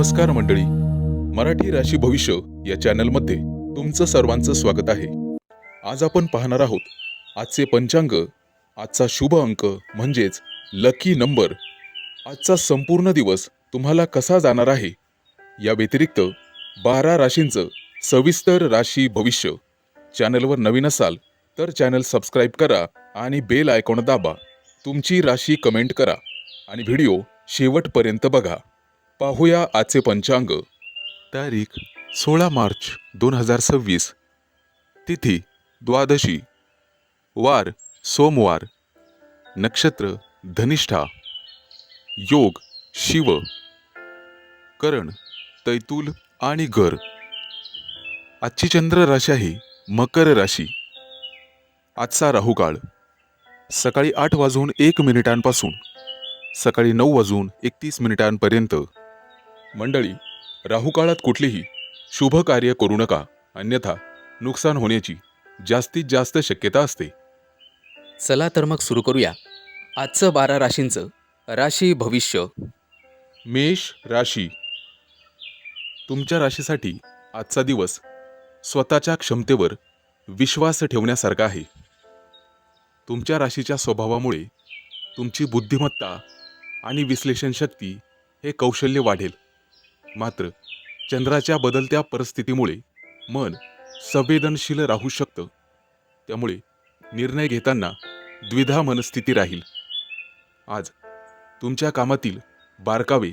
नमस्कार मंडळी, मराठी राशी भविष्य या चॅनलमध्ये तुमचं सर्वांचं स्वागत आहे. आज आपण पाहणार आहोत आजचे पंचांग, आजचा शुभ अंक म्हणजेच लकी नंबर, आजचा संपूर्ण दिवस तुम्हाला कसा जाणार आहे, या व्यतिरिक्त 12 राशींचं सविस्तर राशी भविष्य. चॅनलवर नवीन असाल तर चॅनल सबस्क्राईब करा आणि बेल आयकॉन दाबा. तुमची राशी कमेंट करा आणि व्हिडिओ शेवटपर्यंत बघा. पाहूया आजचे पंचांग. तारीख 16 मार्च 2026. तिथी द्वादशी. वार सोमवार. नक्षत्र धनिष्ठा. योग शिव. करण तैतूल आणि घर. आजची चंद्र राशी आहे मकर राशी. आजचा राहुकाळ सकाळी 8:01 सकाळी 9:31 मंडळी, राहुकाळात कुठलीही शुभ कार्य करू नका, अन्यथा नुकसान होण्याची जास्तीत जास्त शक्यता असते. चला तर मग सुरू करूया आजचं 12 राशींचं राशी भविष्य. मेष राशी. तुमच्या राशीसाठी आजचा दिवस स्वतःच्या क्षमतेवर विश्वास ठेवण्यासारखा आहे. तुमच्या राशीच्या स्वभावामुळे तुमची बुद्धिमत्ता आणि विश्लेषण शक्ती हे कौशल्य वाढेल. मात्र चंद्राच्या बदलत्या परिस्थितीमुळे मन संवेदनशील राहू शकतं. त्यामुळे निर्णय घेताना द्विधा मनस्थिती राहील. आज तुमच्या कामातील बारकावे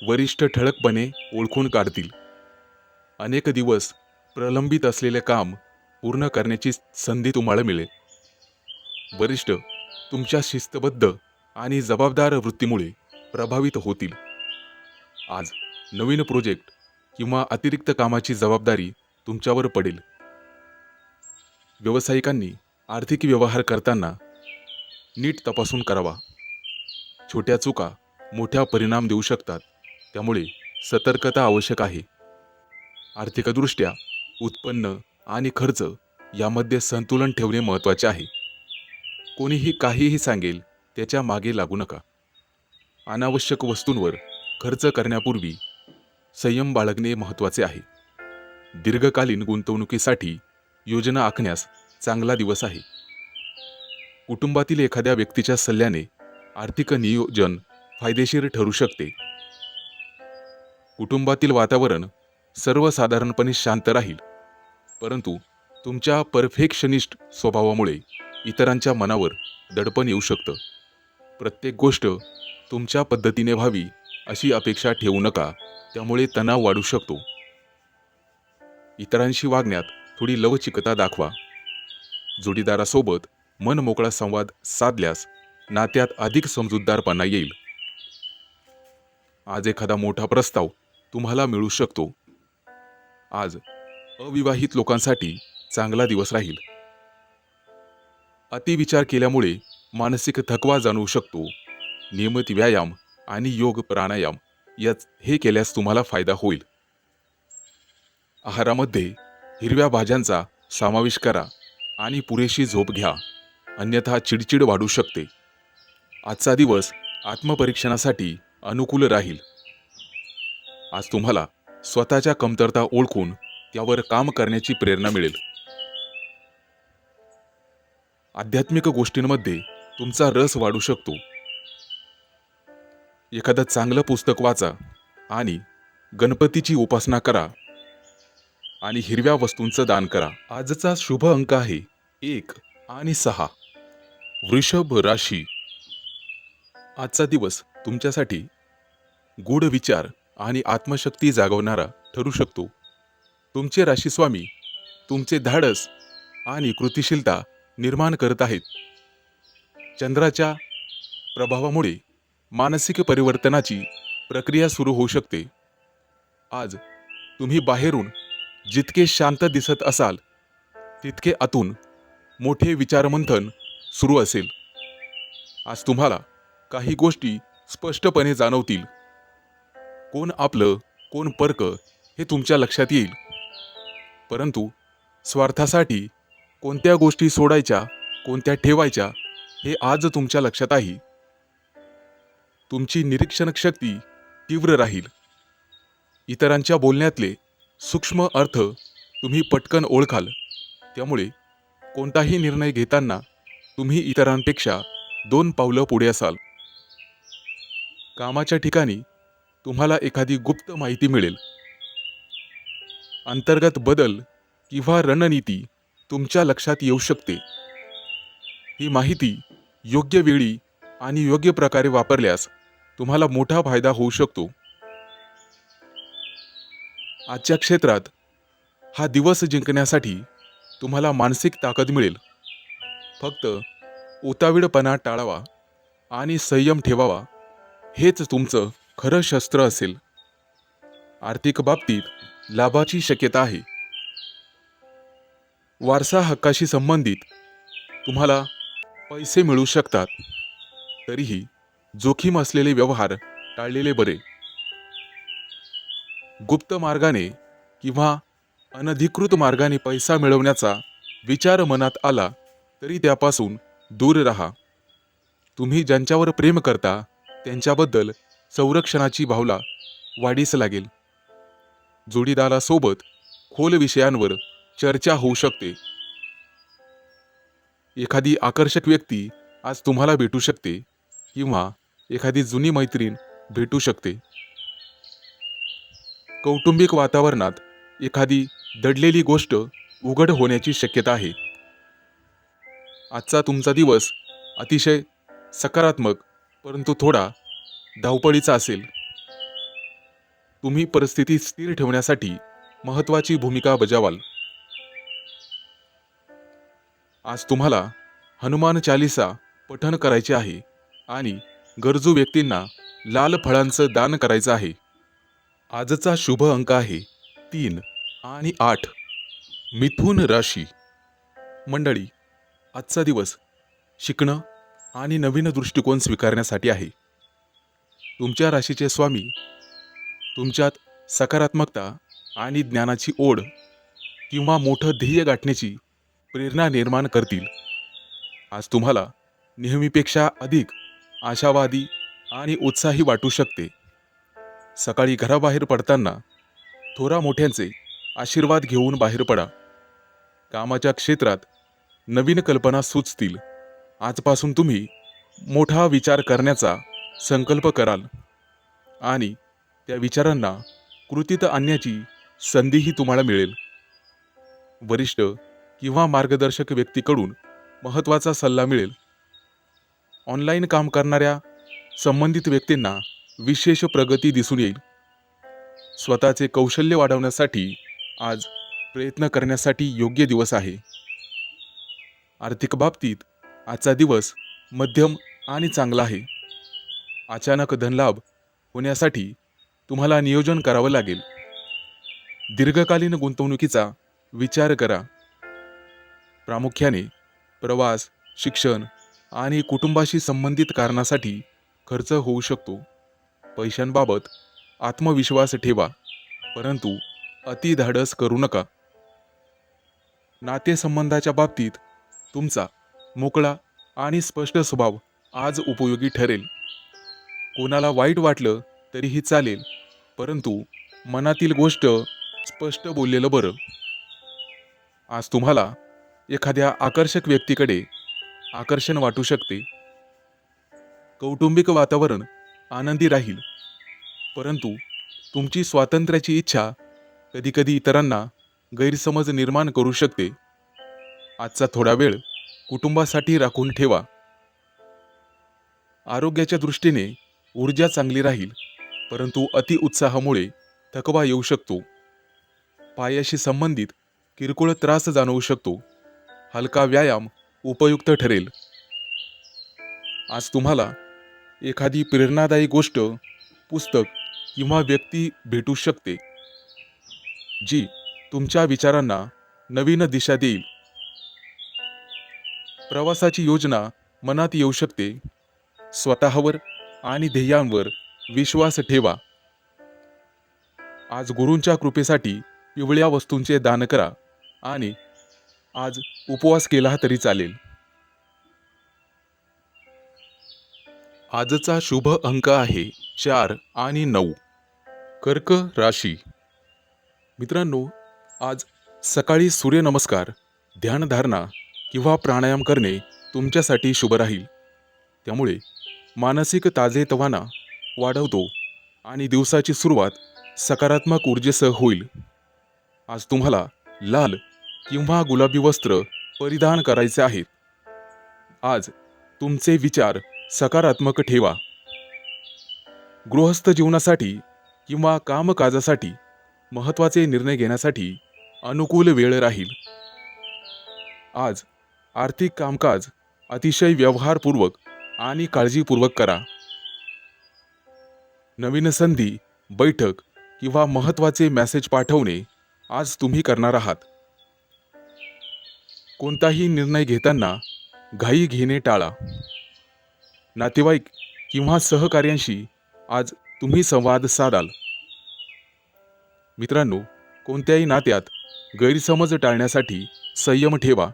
वरिष्ठ ठळकपणे ओळखून काढतील. अनेक दिवस प्रलंबित असलेले काम पूर्ण करण्याची संधी तुम्हाला मिळेल. वरिष्ठ तुमच्या शिस्तबद्ध आणि जबाबदार वृत्तीमुळे प्रभावित होतील. आज नवीन प्रोजेक्ट किंवा अतिरिक्त कामाची जबाबदारी तुमच्यावर पडेल. व्यावसायिकांनी आर्थिक व्यवहार करताना नीट तपासून करावा. छोट्या चुका मोठ्या परिणाम देऊ शकतात, त्यामुळे सतर्कता आवश्यक आहे. आर्थिकदृष्ट्या उत्पन्न आणि खर्च यामध्ये संतुलन ठेवणे महत्त्वाचे आहे. कोणीही काहीही सांगेल त्याच्या मागे लागू नका. अनावश्यक वस्तूंवर खर्च करण्यापूर्वी संयम बाळगणे महत्त्वाचे आहे. दीर्घकालीन गुंतवणुकीसाठी योजना आखण्यास चांगला दिवस आहे. कुटुंबातील एखाद्या व्यक्तीच्या सल्ल्याने आर्थिक नियोजन फायदेशीर ठरू शकते. कुटुंबातील वातावरण सर्वसाधारणपणे शांत राहील, परंतु तुमच्या परफेक्शनिस्ट स्वभावामुळे इतरांच्या मनावर दडपण येऊ शकतं. प्रत्येक गोष्ट तुमच्या पद्धतीने व्हावी अशी अपेक्षा ठेवू नका, त्यामुळे तणाव वाढू शकतो. इतरांशी वागण्यात थोडी लवचिकता दाखवा. जोडीदारासोबत मनमोकळा संवाद साधल्यास नात्यात अधिक समजूतदारपणा येईल. आज एखादा मोठा प्रस्ताव तुम्हाला मिळू शकतो. आज अविवाहित लोकांसाठी चांगला दिवस राहील. अतिविचार केल्यामुळे मानसिक थकवा जाणवू शकतो. नियमित व्यायाम आणि योग प्राणायाम हे केल्यास तुम्हाला फायदा होईल. आहारामध्ये हिरव्या भाज्यांचा समावेश करा आणि पुरेशी झोप घ्या, अन्यथा चिडचिड वाढू शकते. आजचा दिवस आत्मपरीक्षणासाठी अनुकूल राहील. आज तुम्हाला स्वतःच्या कमतरता ओळखून त्यावर काम करण्याची प्रेरणा मिळेल. आध्यात्मिक गोष्टींमध्ये तुमचा रस वाढू शकतो. एखादं चांगलं पुस्तक वाचा आणि गणपतीची उपासना करा आणि हिरव्या वस्तूंचं दान करा. आजचा शुभ अंक आहे 1 आणि 6. वृषभ राशी. आजचा दिवस तुमच्यासाठी गूढ विचार आणि आत्मशक्ती जागवणारा ठरू शकतो. तुमचे राशीस्वामी तुमचे धाडस आणि कृतिशीलता निर्माण करत आहेत. चंद्राच्या प्रभावामुळे मानसिक परिवर्तनाची प्रक्रिया सुरू होऊ शकते. आज तुम्ही बाहेरून जितके शांत दिसत असाल तितके आतून मोठे विचारमंथन सुरू असेल. आज तुम्हाला काही गोष्टी स्पष्टपणे जाणवतील. कोण आपलं कोण परक हे तुमच्या लक्षात येईल. परंतु स्वार्थासाठी कोणत्या गोष्टी सोडायच्या कोणत्या ठेवायच्या हे आज तुमच्या लक्षात आहे. तुमची निरीक्षण शक्ती तीव्र राहील. इतरांच्या बोलण्यातले सूक्ष्म अर्थ तुम्ही पटकन ओळखाल. त्यामुळे कोणताही निर्णय घेताना तुम्ही इतरांपेक्षा 2 पावलं पुढे असाल. कामाच्या ठिकाणी तुम्हाला एखादी गुप्त माहिती मिळेल. अंतर्गत बदल किंवा रणनीती तुमच्या लक्षात येऊ शकते. ही माहिती योग्य वेळी आणि योग्य प्रकारे वापरल्यास तुम्हाला मोठा फायदा होऊ शकतो. आजच्या क्षेत्रात हा दिवस जिंकण्यासाठी तुम्हाला मानसिक ताकद मिळेल. फक्त उतावीळपणा टाळावा आणि संयम ठेवावा, हेच तुमचं खरं शस्त्र असेल. आर्थिक बाबतीत लाभाची शक्यता आहे. वारसा हक्काशी संबंधित तुम्हाला पैसे मिळू शकतात. तरीही जोखीम असलेले व्यवहार टाळलेले बरे. गुप्त मार्गाने किंवा अनधिकृत मार्गाने पैसा मिळवण्याचा विचार मनात आला तरी त्यापासून दूर राहा. तुम्ही ज्यांच्यावर प्रेम करता त्यांच्याबद्दल संरक्षणाची भावना वाढीस लागेल. जोडीदारासोबत खोल विषयांवर चर्चा होऊ शकते. एखादी आकर्षक व्यक्ती आज तुम्हाला भेटू शकते किंवा एखादी जुनी मैत्रीण भेटू शकते. कौटुंबिक वातावरणात एखादी दडलेली गोष्ट उघड होण्याची शक्यता आहे. आजचा तुमचा दिवस अतिशय सकारात्मक परंतु थोडा धावपळीचा असेल. तुम्ही परिस्थिती स्थिर ठेवण्यासाठी महत्त्वाची भूमिका बजावाल. आज तुम्हाला हनुमान चालीसा पठण करायचे आहे आणि गरजू व्यक्तींना लाल फळांचं दान करायचं आहे. आजचा शुभ अंक आहे 3 आणि 8. मिथुन राशी. मंडळी, आजचा दिवस शिकणं आणि नवीन दृष्टिकोन स्वीकारण्यासाठी आहे. तुमच्या राशीचे स्वामी तुमच्यात सकारात्मकता आणि ज्ञानाची ओढ किंवा मोठं ध्येय गाठण्याची प्रेरणा निर्माण करतील. आज तुम्हाला नेहमीपेक्षा अधिक आशावादी आणि उत्साही वाटू शकते. सकाळी घराबाहेर पडताना थोरा मोठ्यांचे आशीर्वाद घेऊन बाहेर पडा. कामाच्या क्षेत्रात नवीन कल्पना सुचतील. आजपासून तुम्ही मोठा विचार करण्याचा संकल्प कराल आणि त्या विचारांना कृतीत आणण्याची संधीही तुम्हाला मिळेल. वरिष्ठ किंवा मार्गदर्शक व्यक्तीकडून महत्त्वाचा सल्ला मिळेल. ऑनलाईन काम करणाऱ्या संबंधित व्यक्तींना विशेष प्रगती दिसून येईल. स्वतःचे कौशल्य वाढवण्यासाठी आज प्रयत्न करण्यासाठी योग्य दिवस आहे. आर्थिक बाबतीत आजचा दिवस मध्यम आणि चांगला आहे. अचानक धनलाभ होण्यासाठी तुम्हाला नियोजन करावं लागेल. दीर्घकालीन गुंतवणुकीचा विचार करा. प्रामुख्याने प्रवास, शिक्षण आणि कुटुंबाशी संबंधित कारणासाठी खर्च होऊ शकतो. पैशांबाबत आत्मविश्वास ठेवा, परंतु अतिधाडस करू नका. नातेसंबंधाच्या बाबतीत तुमचा मोकळा आणि स्पष्ट स्वभाव आज उपयोगी ठरेल. कोणाला वाईट वाटलं तरीही चालेल, परंतु मनातील गोष्ट स्पष्ट बोललेलं बरं. आज तुम्हाला एखाद्या आकर्षक व्यक्तीकडे आकर्षण वाटू शकते. कौटुंबिक वातावरण आनंदी राहील, परंतु तुमची स्वातंत्र्याची इच्छा कधीकधी इतरांना गैरसमज निर्माण करू शकते. आजचा थोडा वेळ कुटुंबासाठी राखून ठेवा. आरोग्याच्या दृष्टीने ऊर्जा चांगली राहील, परंतु अतिउत्साहामुळे थकवा येऊ शकतो. पायाशी संबंधित किरकोळ त्रास जाणवू शकतो. हलका व्यायाम उपयुक्त ठरेल. आज तुम्हाला एखादी प्रेरणादायी गोष्ट, पुस्तक किंवा व्यक्ती भेटू शकते, जी तुमच्या विचारांना नवीन दिशा देईल. प्रवासाची योजना मनात येऊ शकते. स्वतःवर आणि ध्येयांवर विश्वास ठेवा. आज गुरूंच्या कृपेसाठी पिवळ्या वस्तूंचे दान करा आणि आज उपवास केला तरी चालेल. आजचा शुभ अंक आहे 4 आणि 9. कर्क राशी. मित्रांनो, आज सकाळी सूर्यनमस्कार, ध्यानधारणा किंवा प्राणायाम करणे तुमच्यासाठी शुभ राहील. त्यामुळे मानसिक ताजेतवाना वाढवतो आणि दिवसाची सुरुवात सकारात्मक ऊर्जेसह होईल. आज तुम्हाला लाल किंवा गुलाबी वस्त्र परिधान करायचे आहेत. आज तुमचे विचार सकारात्मक ठेवा. गृहस्थ जीवनासाठी किंवा कामकाजासाठी महत्त्वाचे निर्णय घेण्यासाठी अनुकूल वेळ राहील. आज आर्थिक कामकाज अतिशय व्यवहारपूर्वक आणि काळजीपूर्वक करा. नवीन संधी, बैठक किंवा महत्त्वाचे मेसेज पाठवणे आज तुम्ही करणार आहात. कोणताही निर्णय घेताना घाई घेणे टाळा. नातेवाईक किंवा सहकार्यांशी आज तुम्ही संवाद साधाल. मित्रांनो, कोणत्याही नात्यात गैरसमज टाळण्यासाठी संयम ठेवा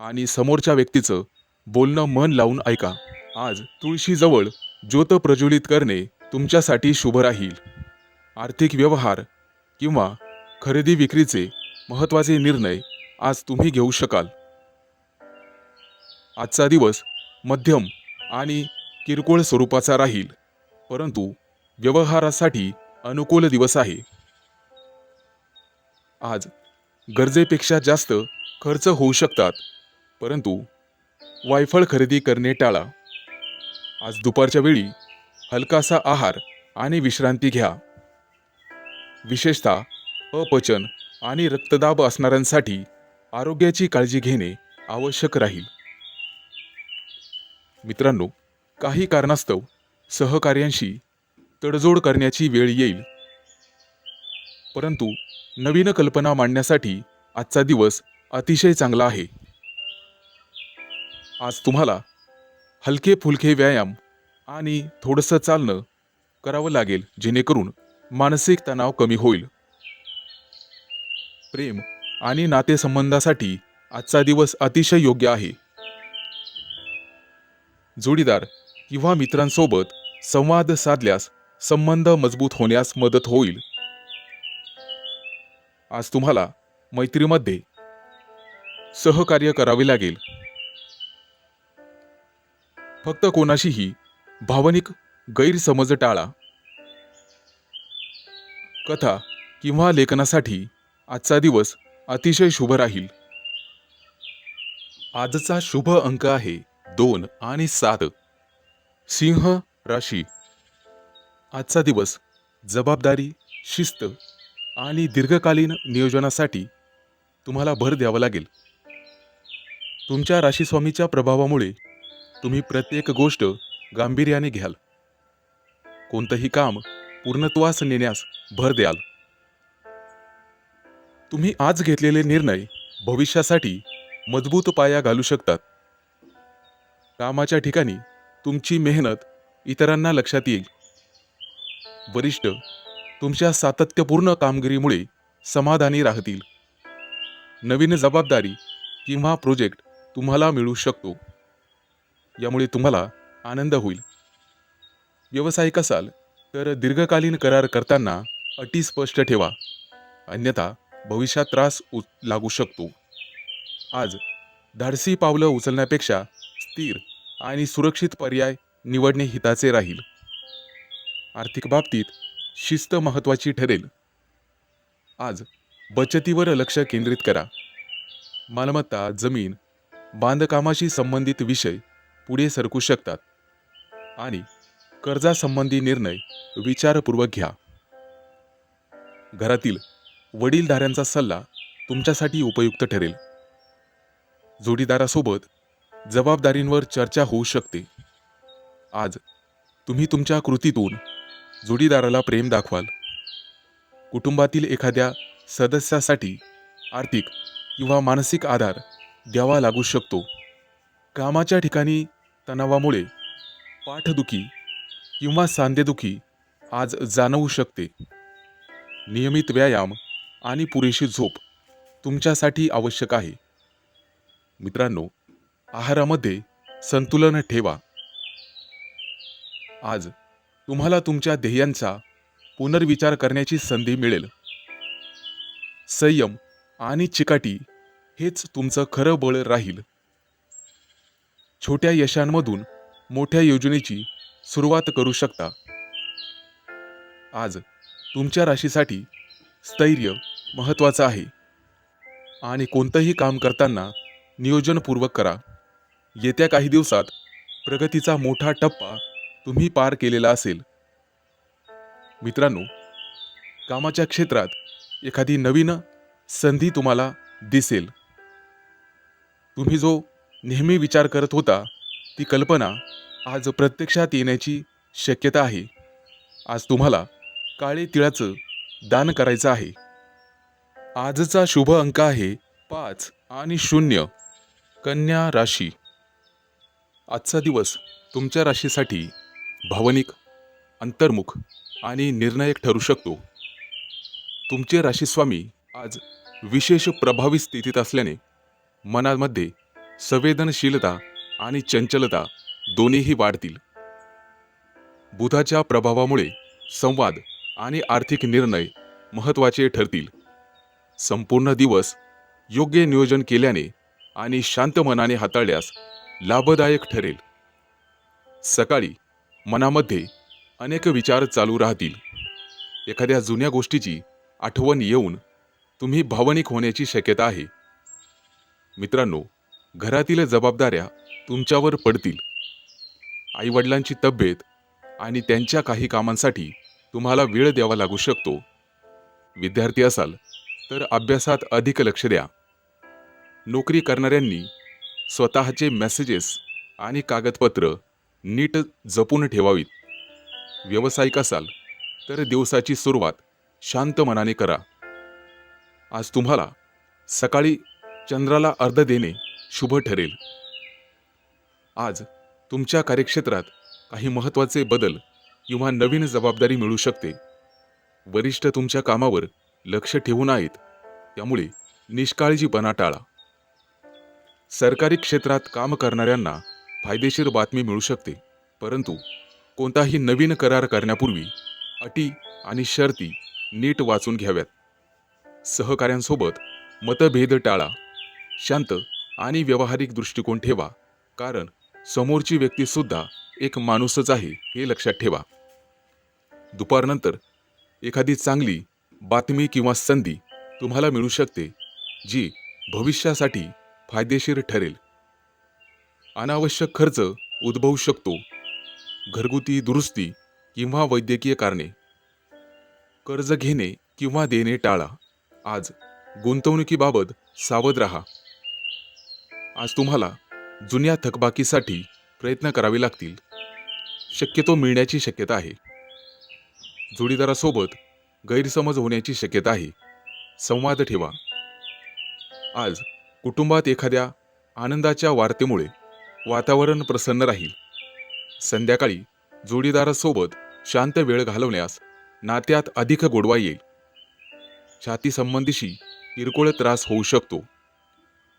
आणि समोरच्या व्यक्तीचं बोलणं मन लावून ऐका. आज तुळशीजवळ ज्योत प्रज्वलित करणे तुमच्यासाठी शुभ राहील. आर्थिक व्यवहार किंवा खरेदी विक्रीचे महत्त्वाचे निर्णय आज तुम्ही घेऊ शकाल. आजचा दिवस मध्यम आणि किरकोळ स्वरूपाचा राहील, परंतु व्यवहारासाठी अनुकूल दिवस आहे. आज गरजेपेक्षा जास्त खर्च होऊ शकतात, परंतु वायफळ खरेदी करणे टाळा. आज दुपारच्या वेळी हलकासा आहार आणि विश्रांती घ्या. विशेषतः अपचन आणि रक्तदाब असणाऱ्यांसाठी आरोग्याची काळजी घेणे आवश्यक राहील. मित्रांनो, काही कारणास्तव सहकार्यांशी तडजोड करण्याची वेळ येईल, परंतु नवीन कल्पना मांडण्यासाठी आजचा दिवस अतिशय चांगला आहे. आज तुम्हाला हलके फुलके व्यायाम आणि थोडंसं चालणं करावं लागेल, जेणेकरून मानसिक तणाव कमी होईल. प्रेम आणि नातेसंबंधासाठी आजचा दिवस अतिशय योग्य आहे. जोडीदार किंवा मित्रांसोबत संवाद साधल्यास संबंध मजबूत होण्यास मदत होईल. आज तुम्हाला मैत्रीमध्ये सहकार्य करावे लागेल. फक्त कोणाशीही भावनिक गैरसमज टाळा. कथा किंवा लेखनासाठी आजचा दिवस अतिशय शुभ राहील. आजचा शुभ अंक आहे 2 आणि 7. सिंह राशी. आजचा दिवस जबाबदारी, शिस्त आणि दीर्घकालीन नियोजनासाठी तुम्हाला भर द्यावा लागेल. तुमच्या राशीस्वामीच्या प्रभावामुळे तुम्ही प्रत्येक गोष्ट गांभीर्याने घ्याल. कोणतंही काम पूर्णत्वास नेण्यास भर द्याल. तुम्ही आज घेतलेले निर्णय भविष्यासाठी मजबूत पाया घालू शकतात. कामाच्या ठिकाणी तुमची मेहनत इतरांना लक्षात येईल. वरिष्ठ तुमच्या सातत्यपूर्ण कामगिरीमुळे समाधानी राहतील. नवीन जबाबदारी किंवा प्रोजेक्ट तुम्हाला मिळू शकतो, यामुळे तुम्हाला आनंद होईल. व्यावसायिक असाल तर दीर्घकालीन करार करताना अटी स्पष्ट ठेवा, अन्यथा भविष्यात त्रास लागू शकतो. आज धाडसी पावलं उचलण्यापेक्षा स्थिर आणि सुरक्षित पर्याय निवडणे हिताचे राहील. आर्थिक बाबतीत शिस्त महत्त्वाची ठरेल. आज बचतीवर लक्ष केंद्रित करा. मालमत्ता, जमीन, बांधकामाशी संबंधित विषय पुढे सरकू शकतात आणि कर्जासंबंधी निर्णय विचारपूर्वक घ्या. घरातील वडीलधाऱ्यांचा सल्ला तुमच्यासाठी उपयुक्त ठरेल. जोडीदारासोबत जबाबदारींवर चर्चा होऊ शकते. आज तुम्ही तुमच्या कृतीतून जोडीदाराला प्रेम दाखवाल. कुटुंबातील एखाद्या सदस्यासाठी आर्थिक किंवा मानसिक आधार द्यावा लागू शकतो. कामाच्या ठिकाणी तणावामुळे पाठदुखी किंवा सांधेदुखी आज जाणवू शकते. नियमित व्यायाम आणि पुरेशी झोप तुमच्यासाठी आवश्यक आहे. मित्रांनो, आहारामध्ये संतुलन ठेवा. आज तुम्हाला तुमच्या ध्येयांचा पुनर्विचार करण्याची संधी मिळेल. संयम आणि चिकाटी हेच तुमचं खरं बळ राहील. छोट्या यशांमधून मोठ्या योजनेची सुरुवात करू शकता. आज तुमच्या राशीसाठी स्थैर्य महत्त्वाचं आहे आणि कोणतंही काम करताना नियोजनपूर्वक करा. येत्या काही दिवसात प्रगतीचा मोठा टप्पा तुम्ही पार केलेला असेल. मित्रांनो, कामाच्या क्षेत्रात एखादी नवीन संधी तुम्हाला दिसेल. तुम्ही जो नेहमी विचार करत होता ती कल्पना आज प्रत्यक्षात येण्याची शक्यता आहे. आज तुम्हाला काळे तिळाचं दान करायचं आहे. आजचा शुभ अंक आहे 5 आणि 0. कन्या राशी. आजचा दिवस तुमच्या राशीसाठी भावनिक, अंतर्मुख आणि निर्णायक ठरू शकतो. तुमचे राशीस्वामी आज विशेष प्रभावी स्थितीत असल्याने मनामध्ये संवेदनशीलता आणि चंचलता दोन्हीही वाढतील. बुधाच्या प्रभावामुळे संवाद आणि आर्थिक निर्णय महत्त्वाचे ठरतील. संपूर्ण दिवस योग्य नियोजन केल्याने आणि शांत मनाने हाताळल्यास लाभदायक ठरेल. सकाळी मनामध्ये अनेक विचार चालू राहतील. एखाद्या जुन्या गोष्टीची आठवण येऊन तुम्ही भावनिक होण्याची शक्यता आहे. मित्रांनो, घरातील जबाबदाऱ्या तुमच्यावर पडतील. आईवडिलांची तब्येत आणि त्यांच्या काही कामांसाठी तुम्हाला वेळ द्यावा लागू शकतो. विद्यार्थी असाल तर अभ्यासात अधिक लक्ष द्या. नोकरी करणाऱ्यांनी स्वतःचे मेसेजेस आणि कागदपत्र नीट जपून ठेवावीत. व्यावसायिक असाल तर दिवसाची सुरुवात शांत मनाने करा. आज तुम्हाला सकाळी चंद्राला अर्घ्य देणे शुभ ठरेल. आज तुमच्या कार्यक्षेत्रात काही महत्त्वाचे बदल किंवा नवीन जबाबदारी मिळू शकते. वरिष्ठ तुमच्या कामावर लक्ष ठेवून आहेत, त्यामुळे निष्काळजीपणा टाळा. सरकारी क्षेत्रात काम करणाऱ्यांना फायदेशीर बातमी मिळू शकते, परंतु कोणताही नवीन करार करण्यापूर्वी अटी आणि शर्ती नीट वाचून घ्याव्यात. सहकाऱ्यांसोबत मतभेद टाळा. शांत आणि व्यावहारिक दृष्टिकोन ठेवा, कारण समोरची व्यक्ती सुद्धा एक माणूसच आहे हे लक्षात ठेवा. दुपारनंतर एखादी चांगली बातमी किंवा संधी तुम्हाला मिळू शकते, जी भविष्यासाठी फायदेशीर ठरेल. अनावश्यक खर्च उद्भवू शकतो. घरगुती दुरुस्ती किंवा वैद्यकीय कारणे. कर्ज घेणे किंवा देणे टाळा. आज गुंतवणुकीबाबत सावध राहा. आज तुम्हाला जुन्या थकबाकीसाठी प्रयत्न करावे लागतील. शक्यतो मिळण्याची शक्यता आहे. जोडीदारासोबत गैरसमज होण्याची शक्यता आहे. संवाद ठेवा. आज कुटुंबात एखाद्या आनंदाच्या वार्तेमुळे वातावरण प्रसन्न राहील. संध्याकाळी जोडीदारासोबत शांत वेळ घालवण्यास नात्यात अधिक गोडवा येईल. छाती संबंधीशी किरकोळ त्रास होऊ शकतो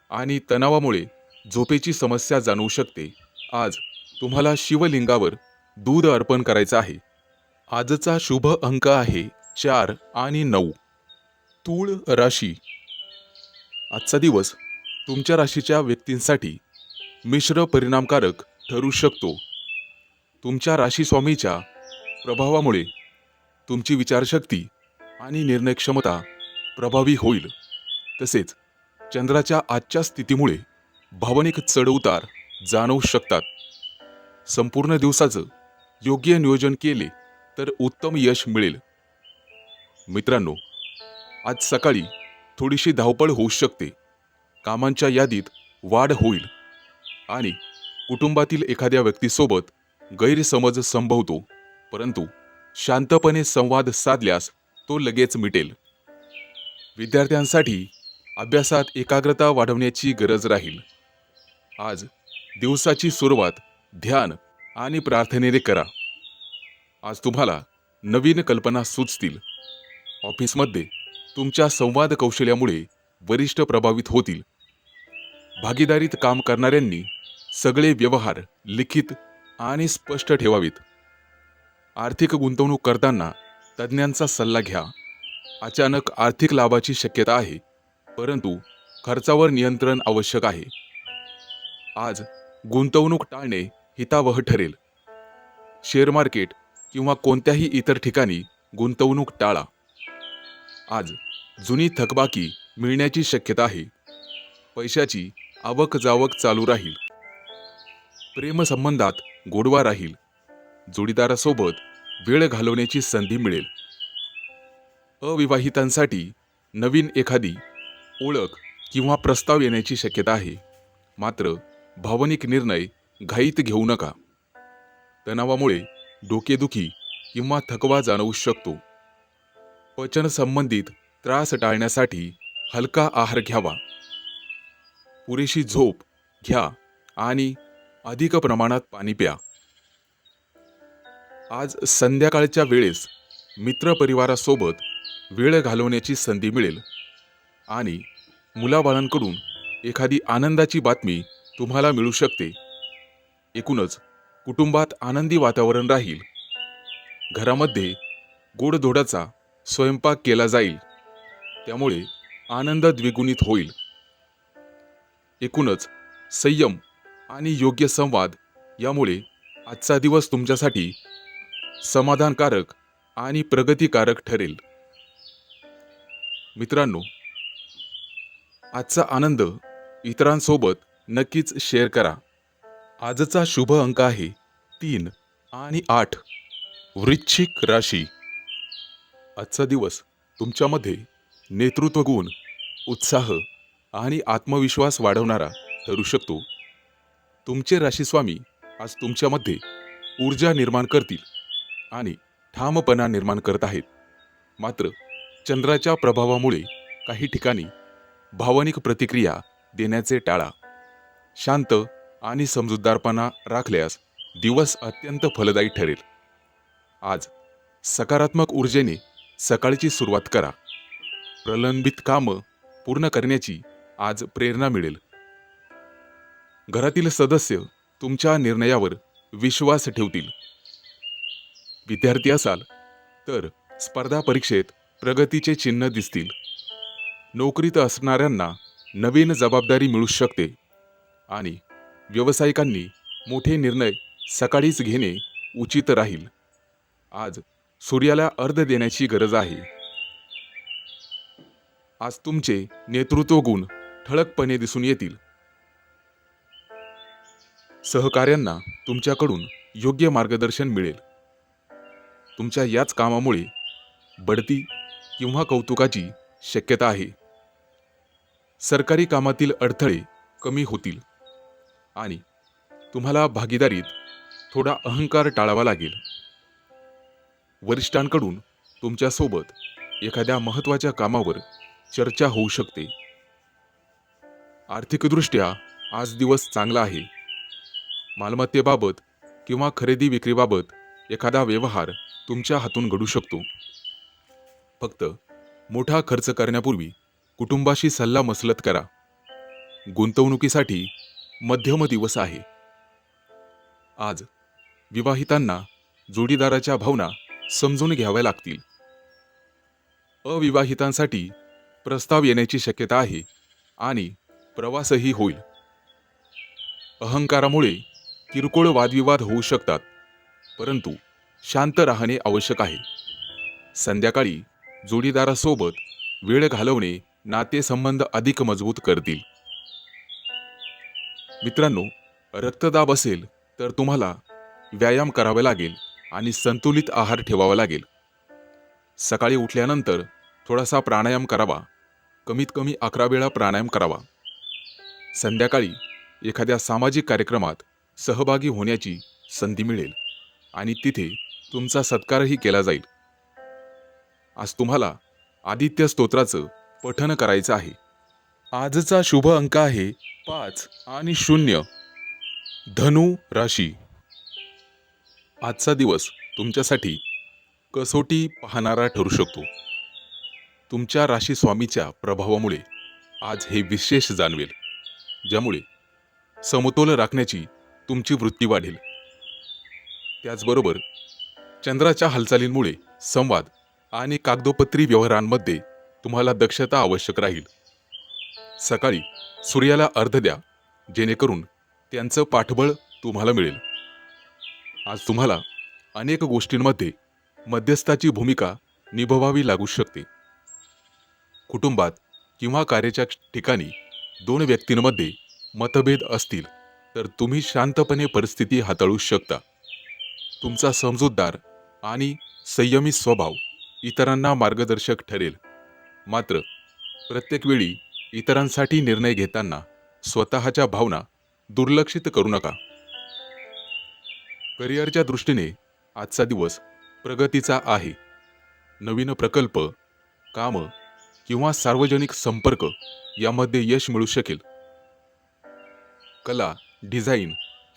आणि तणावामुळे झोपेची समस्या जाणवू शकते. आज तुम्हाला शिवलिंगावर दूध अर्पण करायचं आहे. आजचा शुभ अंक आहे 4 आणि 9. तूळ राशी. आजचा दिवस तुमच्या राशीच्या व्यक्तींसाठी मिश्र परिणामकारक ठरू शकतो. तुमच्या राशीस्वामीच्या प्रभावामुळे तुमची विचारशक्ती आणि निर्णय क्षमता प्रभावी होईल. तसेच चंद्राच्या आजच्या स्थितीमुळे भावनिक चढउतार जाणवू शकतात. संपूर्ण दिवसाचं योग्य नियोजन केले तर उत्तम यश मिळेल. मित्रांनो, आज सकाळी थोडीशी धावपळ होऊ शकते. कामांच्या यादीत वाढ होईल आणि कुटुंबातील एखाद्या व्यक्तीसोबत गैरसमज संभवतो, परंतु शांतपणे संवाद साधल्यास तो लगेच मिटेल. विद्यार्थ्यांसाठी अभ्यासात एकाग्रता वाढवण्याची गरज राहील. आज दिवसाची सुरुवात ध्यान आणि प्रार्थनेने करा. आज तुम्हाला नवीन कल्पना सुचतील. ऑफिसमध्ये तुमच्या संवाद कौशल्यामुळे वरिष्ठ प्रभावित होतील. भागीदारीत काम करणाऱ्यांनी सगळे व्यवहार लिखित आणि स्पष्ट ठेवावेत. आर्थिक गुंतवणूक करताना तज्ज्ञांचा सल्ला घ्या. अचानक आर्थिक लाभाची शक्यता आहे, परंतु खर्चावर नियंत्रण आवश्यक आहे. आज गुंतवणूक टाळणे हितावह ठरेल. शेअर मार्केट किंवा कोणत्याही इतर ठिकाणी गुंतवणूक टाळा. आज जुनी थकबाकी मिळण्याची शक्यता आहे. पैशाची आवक जावक चालू राहील. प्रेमसंबंधात गोडवा राहील. जोडीदारासोबत वेळ घालवण्याची संधी मिळेल. अविवाहितांसाठी नवीन एखादी ओळख किंवा प्रस्ताव येण्याची शक्यता आहे. मात्र भावनिक निर्णय घाईत घेऊ नका. तणावामुळे डोकेदुखी किंवा थकवा जाणवू शकतो. पचन संबंधित त्रास टाळण्यासाठी हलका आहार घ्यावा. पुरेशी झोप घ्या आणि अधिक प्रमाणात पाणी प्या. आज संध्याकाळच्या वेळेस मित्रपरिवारासोबत वेळ घालवण्याची संधी मिळेल आणि मुलाबाळांकडून एखादी आनंदाची बातमी तुम्हाला मिळू शकते. एकूणच कुटुंबात आनंदी वातावरण राहील. घरामध्ये गोडधोडाचा स्वयंपाक केला जाईल, त्यामुळे आनंद द्विगुणित होईल. एकूणच संयम आणि योग्य संवाद यामुळे आजचा दिवस तुमच्यासाठी समाधानकारक आणि प्रगतिकारक ठरेल. मित्रांनो, आजचा आनंद इतरांसोबत नक्कीच शेअर करा. आजचा शुभ अंक आहे 3 आणि 8. वृश्चिक राशी. आजचा दिवस तुमच्यामध्ये नेतृत्व गुण, उत्साह आणि आत्मविश्वास वाढवणारा ठरू शकतो. तुमचे राशीस्वामी आज तुमच्यामध्ये ऊर्जा निर्माण करतील आणि ठामपणा निर्माण करत आहेत. मात्र चंद्राच्या प्रभावामुळे काही ठिकाणी भावनिक प्रतिक्रिया देण्याचे टाळा. शांत आणि समजूतदारपणा राखल्यास दिवस अत्यंत फलदायी ठरेल. आज सकारात्मक ऊर्जेने सकाळची सुरुवात करा. प्रलंबित कामं पूर्ण करण्याची आज प्रेरणा मिळेल. घरातील सदस्य तुमच्या निर्णयावर विश्वास ठेवतील. विद्यार्थी असाल तर स्पर्धा परीक्षेत प्रगतीचे चिन्ह दिसतील. नोकरीत असणाऱ्यांना नवीन जबाबदारी मिळू शकते आणि व्यावसायिकांनी मोठे निर्णय सकाळीच घेणे उचित राहील. आज सूर्याला अर्घ्य देण्याची गरज आहे. आज तुमचे नेतृत्व गुण ठळकपणे दिसून येतील. सहकाऱ्यांना तुमच्याकडून योग्य मार्गदर्शन मिळेल. तुमच्या याच कामामुळे बढती किंवा कौतुकाची शक्यता आहे. सरकारी कामातील अडथळे कमी होतील आणि तुम्हाला भागीदारीत थोडा अहंकार टाळावा लागेल. वरिष्ठांकडून तुमच्यासोबत एखाद्या महत्त्वाच्या कामावर चर्चा होऊ शकते. आर्थिकदृष्ट्या आज दिवस चांगला आहे. मालमत्तेबाबत किंवा खरेदी विक्रीबाबत एखादा व्यवहार तुमच्या हातून घडू शकतो. फक्त मोठा खर्च करण्यापूर्वी कुटुंबाशी सल्लामसलत करा. गुंतवणुकीसाठी मध्यम दिवस आहे. आज विवाहितांना जोडीदाराच्या भावना समजून घ्याव्या लागतील. अविवाहितांसाठी प्रस्ताव येण्याची शक्यता आहे आणि प्रवासही होईल. अहंकारामुळे किरकोळ वादविवाद होऊ शकतात, परंतु शांत राहणे आवश्यक आहे. संध्याकाळी जोडीदारासोबत वेळ घालवणे नातेसंबंध अधिक मजबूत करतील. मित्रांनो, रक्तदाब असेल तर तुम्हाला व्यायाम करावा लागेल आणि संतुलित आहार ठेवावा लागेल. सकाळी उठल्यानंतर थोडासा प्राणायाम करावा. कमीत कमी 11 वेळा प्राणायाम करावा. संध्याकाळी एखाद्या सामाजिक कार्यक्रमात सहभागी होण्याची संधी मिळेल आणि तिथे तुमचा सत्कारही केला जाईल. आज तुम्हाला आदित्य स्तोत्राचं पठण करायचं आहे. आजचा शुभ अंक आहे 5 आणि 0. धनु राशी. आजचा दिवस तुमच्यासाठी कसोटी पाहणारा ठरू शकतो. तुमच्या राशी स्वामीच्या प्रभावामुळे आज हे विशेष जाणवेल, ज्यामुळे समतोल राखण्याची तुमची वृत्ती वाढेल. त्याचबरोबर चंद्राच्या हालचालींमुळे संवाद आणि कागदोपत्री व्यवहारांमध्ये तुम्हाला दक्षता आवश्यक राहील. सकाळी सूर्याला अर्घ द्या, जेणेकरून त्यांचं पाठबळ तुम्हाला मिळेल. आज तुम्हाला अनेक गोष्टींमध्ये मध्यस्थाची भूमिका निभवावी लागू शकते. कुटुंबात किंवा कार्याच्या ठिकाणी दोन व्यक्तींमध्ये मतभेद असतील तर तुम्ही शांतपणे परिस्थिती हाताळू शकता. तुमचा समजूतदार आणि संयमी स्वभाव इतरांना मार्गदर्शक ठरेल. मात्र प्रत्येक वेळी इतरांसाठी निर्णय घेताना स्वतःच्या भावना दुर्लक्षित करू नका. करिअरच्या दृष्टीने आजचा दिवस प्रगतीचा आहे. नवीन प्रकल्प, कामं किंवा सार्वजनिक संपर्क यामध्ये यश मिळू शकेल. कला, डिझाईन,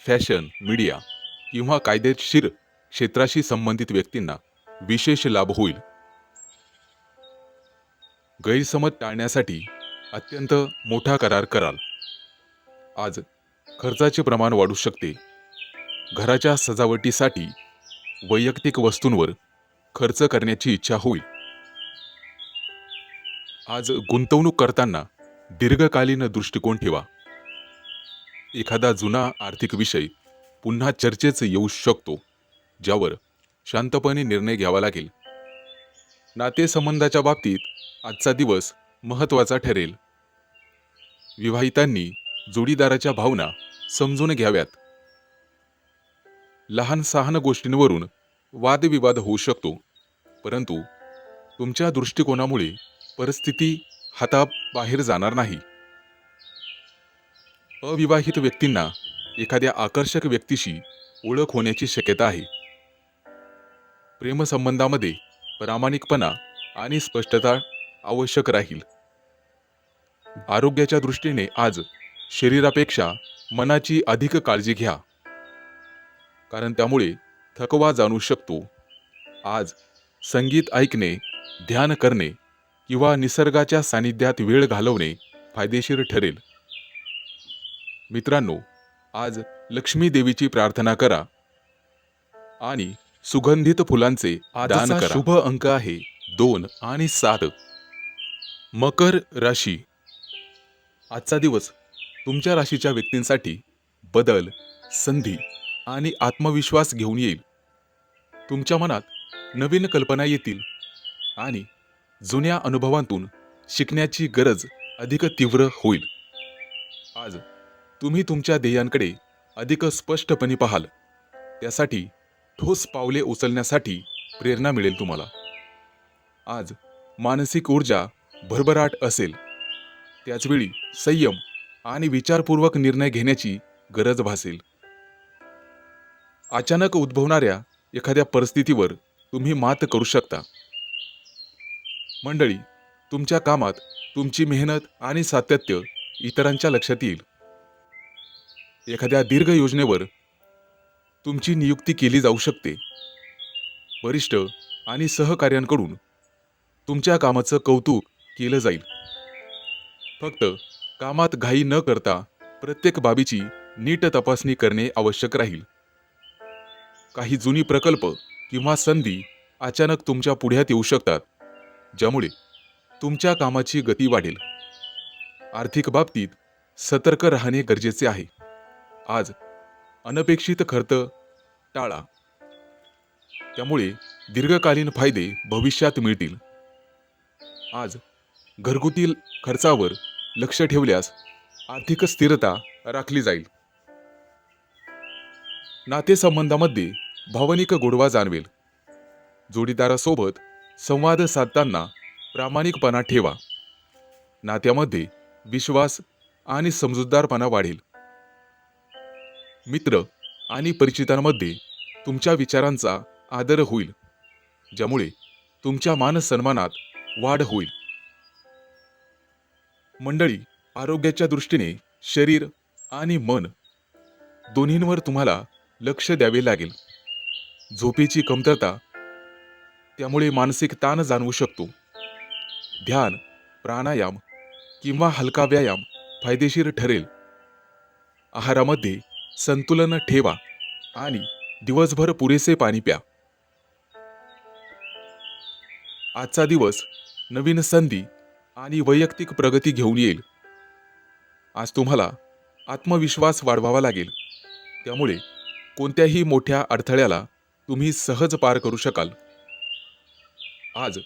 फॅशन, मीडिया किंवा कायदेशीर क्षेत्राशी संबंधित व्यक्तींना विशेष लाभ होईल. गैरसमज टाळण्यासाठी अत्यंत मोठा करार कराल. आज खर्चाचे प्रमाण वाढू शकते. घराच्या सजावटीसाठी वैयक्तिक वस्तूंवर खर्च करण्याची इच्छा होईल. आज गुंतवणूक करताना दीर्घकालीन दृष्टिकोन ठेवा. एखादा जुना आर्थिक विषय पुन्हा चर्चेत येऊ शकतो, ज्यावर शांतपणे निर्णय घ्यावा लागेल. नातेसंबंधाच्या बाबतीत आजचा दिवस महत्त्वाचा ठरेल. विवाहितांनी जोडीदाराच्या भावना समजून घ्याव्यात. लहान सहान गोष्टींवरून वादविवाद होऊ शकतो, परंतु तुमच्या दृष्टिकोनामुळे परिस्थिती हाताबाहेर जाणार नाही. अविवाहित व्यक्तींना एखाद्या आकर्षक व्यक्तीशी ओळख होण्याची शक्यता आहे. प्रेमसंबंधामध्ये प्रामाणिकपणा आणि स्पष्टता आवश्यक राहील. आरोग्याच्या दृष्टीने आज शरीरापेक्षा मनाची अधिक काळजी घ्या, कारण त्यामुळे थकवा जाणू शकतो. आज संगीत ऐकणे, ध्यान करणे किंवा निसर्गाच्या सानिध्यात वेळ घालवणे फायदेशीर ठरेल. मित्रांनो, आज लक्ष्मी देवीची प्रार्थना करा आणि सुगंधित फुलांचे दान करा. शुभ अंक आहे 2 आणि 7. मकर राशी. आजचा दिवस तुमच्या राशीच्या व्यक्तींसाठी बदल, संधी आणि आत्मविश्वास घेऊन येईल. तुमच्या मनात नवीन कल्पना येतील आणि जुन्या अनुभवांतून शिकण्याची गरज अधिक तीव्र होईल. आज तुम्ही तुमच्या ध्येयांकडे अधिक स्पष्टपणे पाहाल. त्यासाठी ठोस पावले उचलण्यासाठी प्रेरणा मिळेल तुम्हाला. आज मानसिक ऊर्जा भरभराट असेल. त्याचवेळी संयम आणि विचारपूर्वक निर्णय घेण्याची गरज भासेल. अचानक उद्भवणाऱ्या एखाद्या परिस्थितीवर तुम्ही मात करू शकता. मंडळी, तुमच्या कामात तुमची मेहनत आणि सातत्य इतरांच्या लक्षात येईल. एखाद्या दीर्घ योजनेवर तुमची नियुक्ती केली जाऊ शकते. वरिष्ठ आणि सहकार्यांकडून तुमच्या कामाचं कौतुक केलं जाईल. फक्त कामात घाई न करता प्रत्येक बाबीची नीट तपासणी करणे आवश्यक राहील. काही जुनी प्रकल्प किंवा संधी अचानक तुमच्या पुढ्यात येऊ शकतात, ज्यामुळे तुमच्या कामाची गती वाढेल. आर्थिक बाबतीत सतर्क राहणे गरजेचे आहे. आज अनपेक्षित खर्च टाळा, त्यामुळे दीर्घकालीन फायदे भविष्यात मिळतील. आज घरगुती खर्चावर लक्ष ठेवल्यास आर्थिक स्थिरता राखली जाईल. नातेसंबंधामध्ये भावनिक गोडवा जाणवेल. जोडीदारासोबत संवाद साधताना प्रामाणिकपणा ठेवा. नात्यामध्ये विश्वास आणि समजूतदारपणा वाढेल. मित्र आणि परिचितांमध्ये तुमच्या विचारांचा आदर होईल, ज्यामुळे तुमच्या मानसन्मानात वाढ होईल. मंडळी, आरोग्याच्या दृष्टीने शरीर आणि मन दोन्हींवर तुम्हाला लक्ष द्यावे लागेल. झोपेची कमतरता, त्यामुळे मानसिक ताण जाणवू शकतो. ध्यान, प्राणायाम किंवा हलका व्यायाम फायदेशीर ठरेल. आहारामध्ये संतुलन ठेवा आणि दिवसभर पुरेसे पाणी प्या. आजचा दिवस नवीन संधी आणि वैयक्तिक प्रगती घेऊन येईल. आज तुम्हाला आत्मविश्वास वाढवावा लागेल. त्यामुळे कोणत्याही मोठ्या अडथळ्याला तुम्ही सहज पार करू शकाल. आज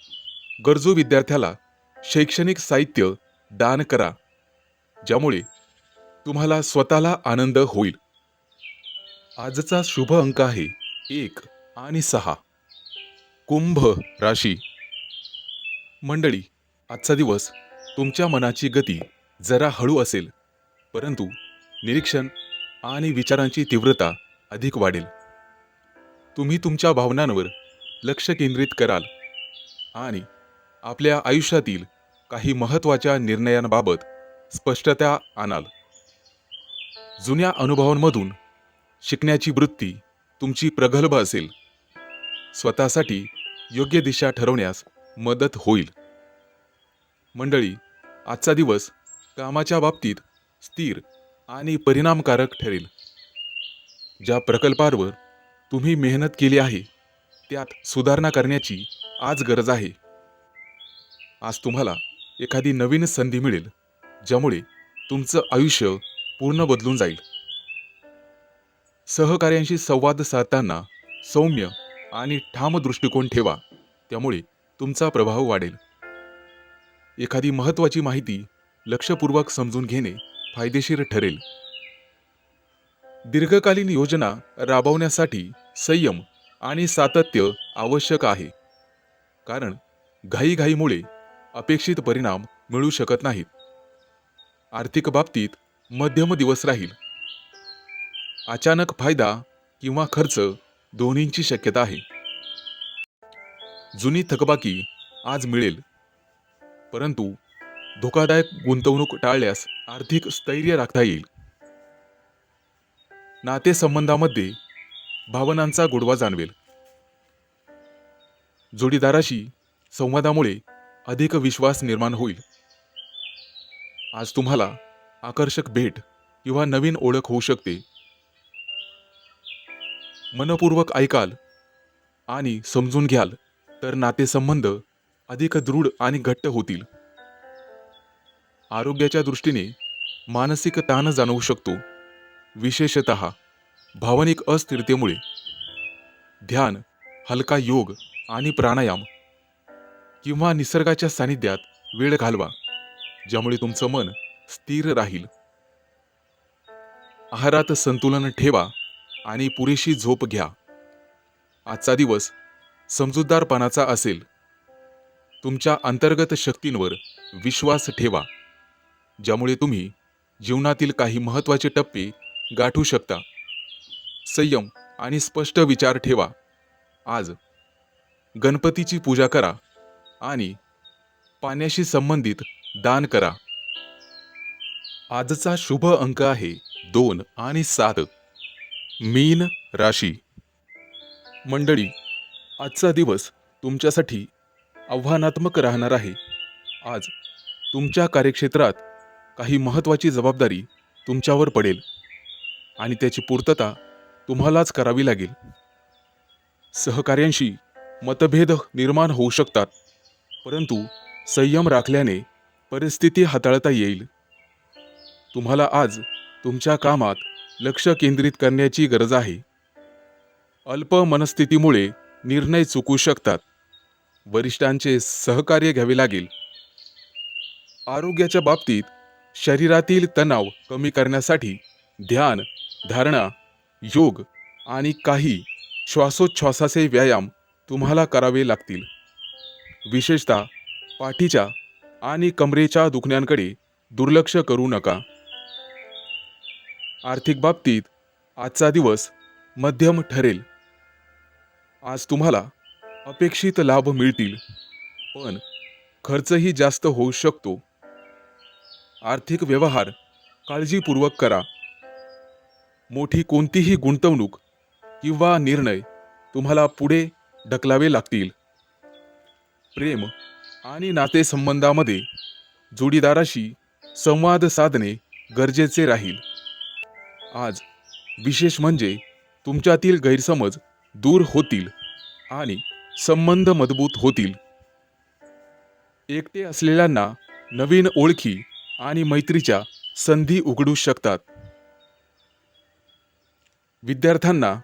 गरजू विद्यार्थ्याला शैक्षणिक साहित्य दान करा, ज्यामुळे तुम्हाला स्वतःला आनंद होईल. आजचा शुभ अंक आहे 1 आणि 6. कुंभ राशी. मंडळी, आजचा दिवस तुमच्या मनाची गती जरा हळू असेल, परंतु निरीक्षण आणि विचारांची तीव्रता अधिक वाढेल. तुम्ही तुमच्या भावनांवर लक्ष केंद्रित कराल आणि आपल्या आयुष्यातील काही महत्त्वाच्या निर्णयांबाबत स्पष्टता आणाल. जुन्या अनुभवांमधून शिकण्याची वृत्ती तुमची प्रगल्भ असेल. स्वतःसाठी योग्य दिशा ठरवण्यास मदत होईल. मंडळी, आजचा दिवस कामाच्या बाबतीत स्थिर आणि परिणामकारक ठरेल. ज्या प्रकल्पावर तुम्ही मेहनत केली आहे त्यात सुधारणा करण्याची आज गरज आहे. आज तुम्हाला एखादी नवीन संधी मिळेल, ज्यामुळे तुमचं आयुष्य पूर्ण बदलून जाईल. सहकार्यांशी संवाद साधताना सौम्य आणि ठाम दृष्टिकोन ठेवा, त्यामुळे तुमचा प्रभाव वाढेल. एखादी महत्त्वाची माहिती लक्षपूर्वक समजून घेणे फायदेशीर ठरेल. दीर्घकालीन योजना राबवण्यासाठी संयम आणि सातत्य आवश्यक आहे, कारण घाईघाईमुळे अपेक्षित परिणाम मिळू शकत नाहीत. आर्थिक बाबतीत मध्यम दिवस राहील. अचानक फायदा किंवा खर्च दोन्हींची शक्यता आहे. जुनी थकबाकी आज मिळेल, परंतु धोकादायक गुंतवणूक टाळल्यास आर्थिक स्थैर्य राखता येईल. नातेसंबंधामध्ये भावनांचा गोडवा जाणवेल. जोडीदाराशी संवादामुळे अधिक विश्वास निर्माण होईल. आज तुम्हाला आकर्षक भेट किंवा नवीन ओळख होऊ शकते. मनपूर्वक ऐकाल आणि समजून घ्याल तर नातेसंबंध अधिक दृढ आणि घट्ट होतील. आरोग्याच्या दृष्टीने मानसिक ताण जाणवू शकतो, विशेषतः भावनिक अस्थिरतेमुळे. ध्यान, हलका योग आणि प्राणायाम किंवा निसर्गाच्या सानिध्यात वेळ घालवा, ज्यामुळे तुमचं मन स्थिर राहील. आहारात संतुलन ठेवा आणि पुरेशी झोप घ्या. आजचा दिवस समजूतदारपणाचा असेल. तुमच्या अंतर्गत शक्तींवर विश्वास ठेवा, ज्यामुळे तुम्ही जीवनातील काही महत्त्वाचे टप्पे गाठू शकता. संयम आणि स्पष्ट विचार ठेवा. आज गणपतीची पूजा करा आणि पाण्याशी संबंधित दान करा. आजचा शुभ अंक आहे 2 आणि 7. मीन राशी. मंडळी, आजचा दिवस तुमच्यासाठी आव्हानात्मक राहणार आहे. आज तुमच्या कार्यक्षेत्रात काही महत्त्वाची जबाबदारी तुमच्यावर पडेल आणि त्याची पूर्तता तुम्हालाच करावी लागेल. सहकार्यांशी मतभेद निर्माण होऊ शकतात, परंतु संयम राखल्याने परिस्थिती हाताळता येईल. तुम्हाला आज तुमच्या कामात लक्ष केंद्रित करण्याची गरज आहे. अल्प मनस्थितीमुळे निर्णय चुकू शकतात. वरिष्ठांचे सहकार्य घ्यावे लागेल. आरोग्याच्या बाबतीत शरीरातील तणाव कमी करण्यासाठी ध्यान, धारणा, योग आणि काही श्वासोच्छ्वासाचे व्यायाम तुम्हाला करावे लागतील. विशेषतः पाठीच्या आणि कमरेच्या दुखण्यांकडे दुर्लक्ष करू नका. आर्थिक बाबतीत आजचा दिवस मध्यम ठरेल. आज तुम्हाला अपेक्षित लाभ मिळतील, पण खर्चही जास्त होऊ शकतो. आर्थिक व्यवहार काळजीपूर्वक करा. मोठी कोणतीही गुंतवणूक किंवा निर्णय तुम्हाला पुढे ढकलावे लागतील. प्रेम आणि नातेसंबंधामध्ये जोडीदाराशी संवाद साधणे गरजेचे राहील. आज विशेष म्हणजे तुमच्यातील गैरसमज दूर होतील आणि संबंध मजबूत होतील. एकटे असलेल्यांना नवीन ओळखी आणि मैत्रीच्या संधी उघडू शकतात. विद्यार्थ्यांना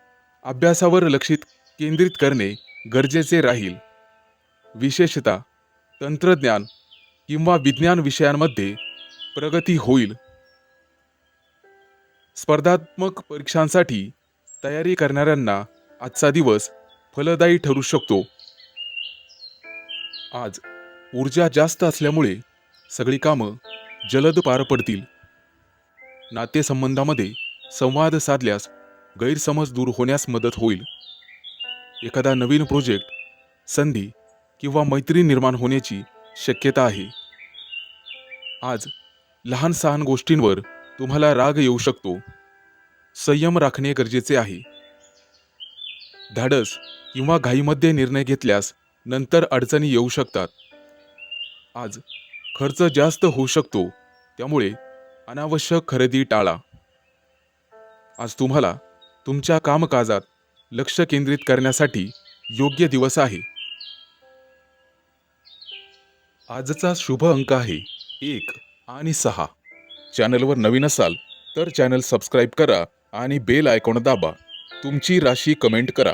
अभ्यासावर लक्ष केंद्रित करणे गरजेचे राहील. विशेषतः तंत्रज्ञान किंवा विज्ञान विषयांमध्ये प्रगती होईल. स्पर्धात्मक परीक्षांसाठी तयारी करणाऱ्यांना आजचा दिवस फलदायी ठरू शकतो. आज ऊर्जा जास्त असल्यामुळे सगळी कामं जलद पार पडतील. नातेसंबंधामध्ये संवाद साधल्यास गैरसमज दूर होण्यास मदत होईल. एखादा नवीन प्रोजेक्ट, संधी किंवा मैत्री निर्माण होण्याची शक्यता आहे. आज लहान सहान गोष्टींवर तुम्हाला राग येऊ शकतो. संयम राखणे गरजेचे आहे. धाडस किंवा घाईमध्ये निर्णय घेतल्यास नंतर अडचणी येऊ शकतात. आज खर्च जास्त होऊ शकतो, त्यामुळे अनावश्यक खरेदी टाळा. आज तुम्हाला तुमच्या कामकाजात लक्ष केंद्रित करण्यासाठी योग्य दिवस आहे. आजचा शुभ अंक आहे 1 आणि 6. चॅनलवर नवीन असाल तर चॅनल सबस्क्राईब करा आणि बेल आयकॉन दाबा. तुमची राशी कमेंट करा.